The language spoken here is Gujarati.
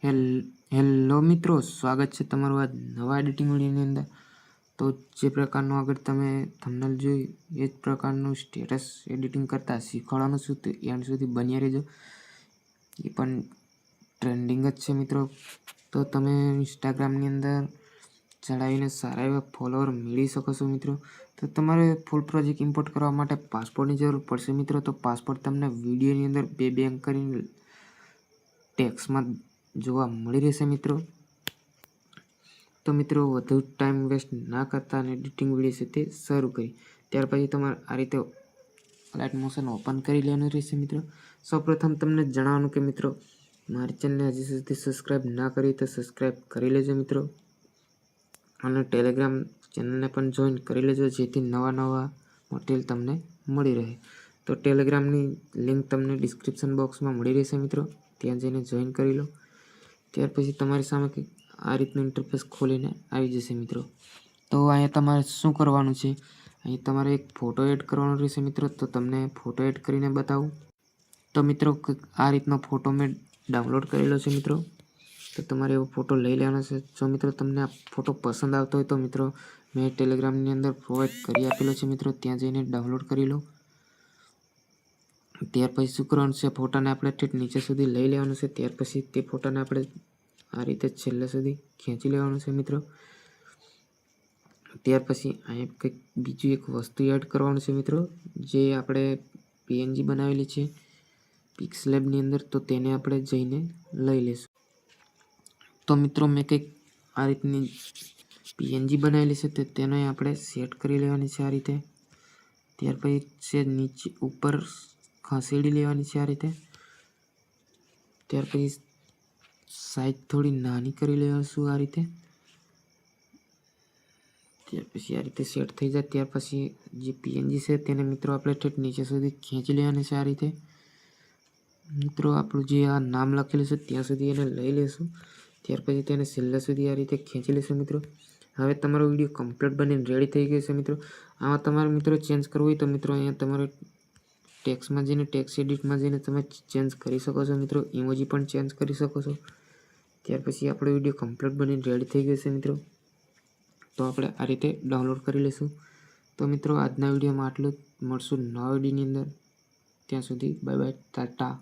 હેલો મિત્રો, સ્વાગત છે તમારું આ નવા એડિટિંગ વિડીયોની અંદર। તો જે પ્રકારનું આગળ તમે થંબનેલ જોયું એ જ પ્રકારનું સ્ટેટસ એડિટિંગ કરતાં શીખવાડવાનું છું, તો એન્ડ સુધી બન્યા રહેજો। એ પણ ટ્રેન્ડિંગ જ છે મિત્રો। તો તમે ઇન્સ્ટાગ્રામની અંદર ચડાવીને સારા એવા ફોલોઅર મેળવી શકો છો મિત્રો। તો તમારે ફૂલ પ્રોજેક્ટ ઇમ્પોર્ટ કરવા માટે પાસપોર્ટની જરૂર પડશે મિત્રો। તો પાસપોર્ટ તમને વિડીયોની અંદર બે બેંક કરીને ટેક્સમાં જોવા મળી રહેશે મિત્રો। તો મિત્રો વધુ ટાઈમ વેસ્ટ ના કરતા અને એડિટિંગ વિડીયો છે તે શરૂ કરી ત્યાર પછી તમારે આ રીતે લાઇટ મોશન ઓપન કરી લેવાનું રહેશે મિત્રો। સૌપ્રથમ તમને જણાવવાનું કે મિત્રો મારી ચેનલને હજી સુધી સબસ્ક્રાઈબ ના કરી તો સબસ્ક્રાઈબ કરી લેજો મિત્રો, અને ટેલિગ્રામ ચેનલને પણ જોઈન કરી લેજો જેથી નવા મટીરિયલ તમને મળી રહે। તો ટેલિગ્રામની લિંક તમને ડિસ્ક્રિપ્શન બોક્સમાં મળી રહેશે મિત્રો, ત્યાં જઈને જોઈન કરી લો। ત્યાર પછી તમારી સામે આ રીતનું ઇન્ટરફેસ ખોલીને આવી જશે મિત્રો। તો અહીંયા તમારે શું કરવાનું છે, અહીં તમારે એક ફોટો એડ કરવાનો રહેશે મિત્રો। તો તમને ફોટો એડ કરીને બતાવું। તો મિત્રો આ રીતનો ફોટો મેં ડાઉનલોડ કરેલો છે મિત્રો। તો તમારે એવો ફોટો લઈ લેવાનો છે। જો મિત્રો તમને આ ફોટો પસંદ આવતો હોય તો મિત્રો મેં ટેલિગ્રામની અંદર પ્રોવાઈડ કરી આપેલો છે મિત્રો, ત્યાં જઈને ડાઉનલોડ કરી લો। ત્યાર પછી શું કરવાનું છે, ફોટાને આપણે ઠીક નીચે સુધી લઈ લેવાનું છે। ત્યાર પછી તે ફોટાને આપણે આ રીતે છેલ્લે સુધી ખેંચી લેવાનું છે મિત્રો। ત્યાર પછી અહીંયા કંઈક બીજું એક વસ્તુ એડ કરવાનું છે મિત્રો, જે આપણે પીએનજી બનાવેલી છે પિક્સલેબની અંદર, તો તેને આપણે જઈને લઈ લઈશું। તો મિત્રો મેં કંઈક આ રીતની પીએનજી બનાવેલી છે, તો તેને આપણે સેટ કરી લેવાની છે આ રીતે। ત્યાર પછી છે નીચે ઉપર ખસેડી લેવાની છે આ રીતે। ત્યાર પછી સાઈઝ થોડી નાની કરી લેવાશું આ રીતે। ત્યાર પછી આ રીતે સેટ થઈ જાય ત્યાર પછી જે પીએનજી છે તેને મિત્રો આપણે ઠેઠ નીચે સુધી ખેંચી લેવાની છે આ રીતે। મિત્રો આપણું જે આ નામ લખેલું છે ત્યાં સુધી એને લઈ લેશું। ત્યાર પછી તેને છેલ્લે સુધી આ રીતે ખેંચી લેશું મિત્રો। હવે તમારો વિડીયો કમ્પ્લીટ બનીને રેડી થઈ ગયો છે મિત્રો। આમાં તમારે મિત્રો ચેન્જ કરવું હોય તો મિત્રો અહીંયા તમારે ટેક્સમાં જઈને ટેક્સ એડિટમાં જઈને તમે ચેન્જ કરી શકો છો મિત્રો, ઇમોજી પણ ચેન્જ કરી શકો છો। ત્યાર પછી આપણો વિડીયો કમ્પ્લીટ બનીને રેડી થઈ ગયો છે મિત્રો। તો આપણે આ રીતે ડાઉનલોડ કરી લઈશું। તો મિત્રો આજના વિડીયોમાં આટલું જ, મળશું નવા વિડીયોની અંદર, ત્યાં સુધી બાય બાય, ટાટા।